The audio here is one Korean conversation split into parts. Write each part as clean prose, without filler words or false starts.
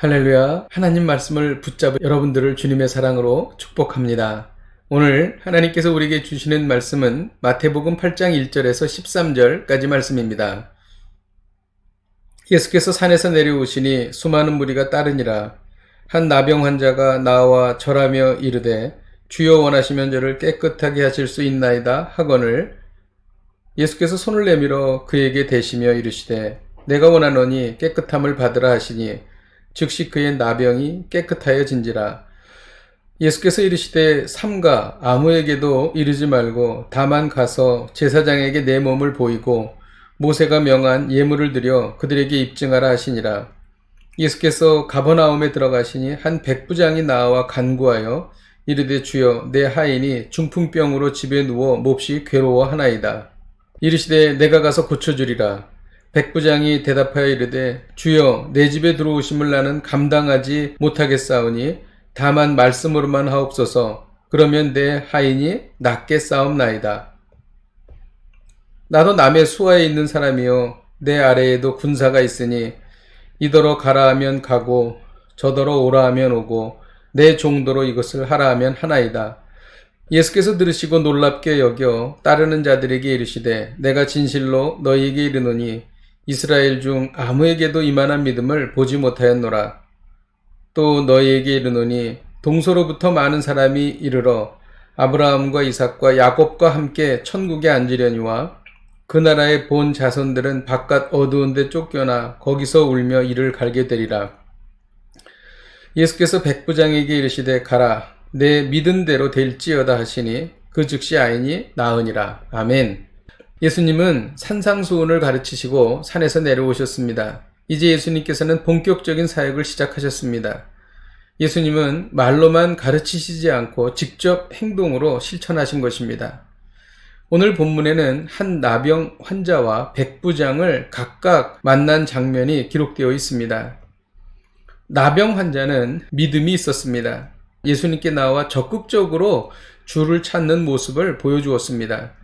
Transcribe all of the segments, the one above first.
할렐루야. 하나님 말씀을 붙잡은 여러분들을 주님의 사랑으로 축복합니다. 오늘 하나님께서 우리에게 주시는 말씀은 마태복음 8장 1절에서 13절까지 말씀입니다. 예수께서 산에서 내려오시니 수많은 무리가 따르니라. 한 나병 환자가 나와 절하며 이르되 주여 원하시면 저를 깨끗하게 하실 수 있나이다 하거늘 예수께서 손을 내밀어 그에게 대시며 이르시되 내가 원하노니 깨끗함을 받으라 하시니 즉시 그의 나병이 깨끗하여진지라. 예수께서 이르시되 삼가 아무에게도 이르지 말고 다만 가서 제사장에게 내 몸을 보이고 모세가 명한 예물을 드려 그들에게 입증하라 하시니라. 예수께서 가버나움에 들어가시니 한 백부장이 나와 간구하여 이르되 주여 내 하인이 중풍병으로 집에 누워 몹시 괴로워하나이다. 이르시되 내가 가서 고쳐주리라. 백부장이 대답하여 이르되 주여 내 집에 들어오심을 나는 감당하지 못하겠사오니 다만 말씀으로만 하옵소서. 그러면 내 하인이 낫겠사옵나이다. 나도 남의 수하에 있는 사람이요 내 아래에도 군사가 있으니 이더러 가라 하면 가고 저더러 오라 하면 오고 내 종도로 이것을 하라 하면 하나이다. 예수께서 들으시고 놀랍게 여겨 따르는 자들에게 이르시되 내가 진실로 너희에게 이르노니 이스라엘 중 아무에게도 이만한 믿음을 보지 못하였노라. 또 너희에게 이르노니 동서로부터 많은 사람이 이르러 아브라함과 이삭과 야곱과 함께 천국에 앉으려니와 그 나라의 본 자손들은 바깥 어두운 데 쫓겨나 거기서 울며 이를 갈게 되리라. 예수께서 백부장에게 이르시되 가라 내 믿은 대로 될지어다 하시니 그 즉시 아인이 나으니라. 아멘. 예수님은 산상수훈을 가르치시고 산에서 내려오셨습니다. 이제 예수님께서는 본격적인 사역을 시작하셨습니다. 예수님은 말로만 가르치시지 않고 직접 행동으로 실천하신 것입니다. 오늘 본문에는 한 나병 환자와 백부장을 각각 만난 장면이 기록되어 있습니다. 나병 환자는 믿음이 있었습니다. 예수님께 나와 적극적으로 주를 찾는 모습을 보여주었습니다.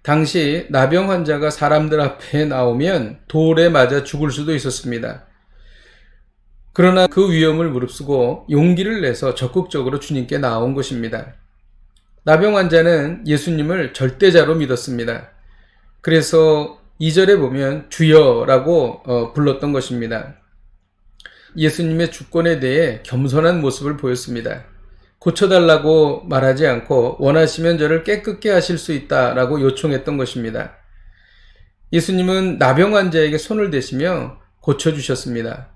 당시 나병 환자가 사람들 앞에 나오면 돌에 맞아 죽을 수도 있었습니다. 그러나 그 위험을 무릅쓰고 용기를 내서 적극적으로 주님께 나온 것입니다. 나병 환자는 예수님을 절대자로 믿었습니다. 그래서 2절에 보면 주여라고 불렀던 것입니다. 예수님의 주권에 대해 겸손한 모습을 보였습니다. 고쳐달라고 말하지 않고 원하시면 저를 깨끗게 하실 수 있다라고 요청했던 것입니다. 예수님은 나병 환자에게 손을 대시며 고쳐주셨습니다.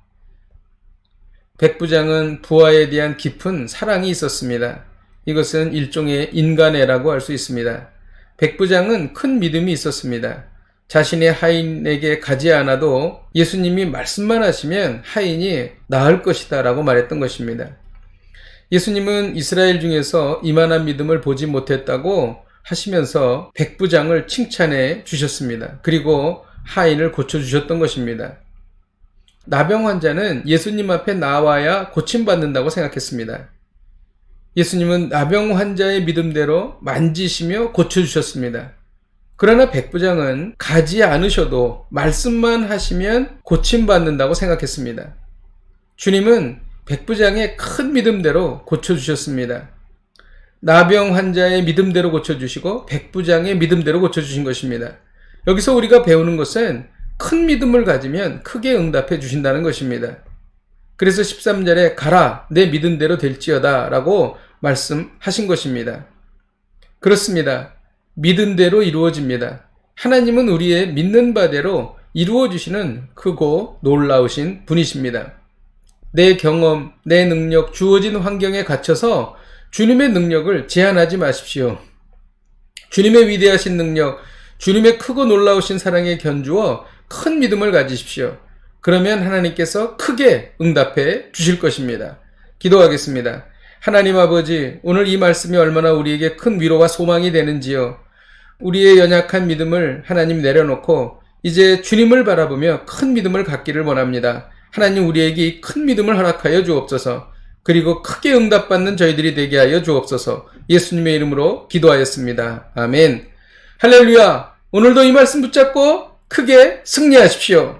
백부장은 부하에 대한 깊은 사랑이 있었습니다. 이것은 일종의 인간애라고 할 수 있습니다. 백부장은 큰 믿음이 있었습니다. 자신의 하인에게 가지 않아도 예수님이 말씀만 하시면 하인이 나을 것이다 라고 말했던 것입니다. 예수님은 이스라엘 중에서 이만한 믿음을 보지 못했다고 하시면서 백부장을 칭찬해 주셨습니다. 그리고 하인을 고쳐주셨던 것입니다. 나병 환자는 예수님 앞에 나와야 고침받는다고 생각했습니다. 예수님은 나병 환자의 믿음대로 만지시며 고쳐주셨습니다. 그러나 백부장은 가지 않으셔도 말씀만 하시면 고침받는다고 생각했습니다. 주님은 백부장의 큰 믿음대로 고쳐주셨습니다. 나병 환자의 믿음대로 고쳐주시고 백부장의 믿음대로 고쳐주신 것입니다. 여기서 우리가 배우는 것은 큰 믿음을 가지면 크게 응답해 주신다는 것입니다. 그래서 13절에 가라 내 믿음대로 될지어다 라고 말씀하신 것입니다. 그렇습니다. 믿은 대로 이루어집니다. 하나님은 우리의 믿는 바대로 이루어주시는 크고 놀라우신 분이십니다. 내 경험, 내 능력, 주어진 환경에 갇혀서 주님의 능력을 제한하지 마십시오. 주님의 위대하신 능력, 주님의 크고 놀라우신 사랑에 견주어 큰 믿음을 가지십시오. 그러면 하나님께서 크게 응답해 주실 것입니다. 기도하겠습니다. 하나님 아버지, 오늘 이 말씀이 얼마나 우리에게 큰 위로와 소망이 되는지요. 우리의 연약한 믿음을 하나님 내려놓고 이제 주님을 바라보며 큰 믿음을 갖기를 원합니다. 하나님 우리에게 큰 믿음을 허락하여 주옵소서. 그리고 크게 응답받는 저희들이 되게 하여 주옵소서. 예수님의 이름으로 기도하였습니다. 아멘. 할렐루야. 오늘도 이 말씀 붙잡고 크게 승리하십시오.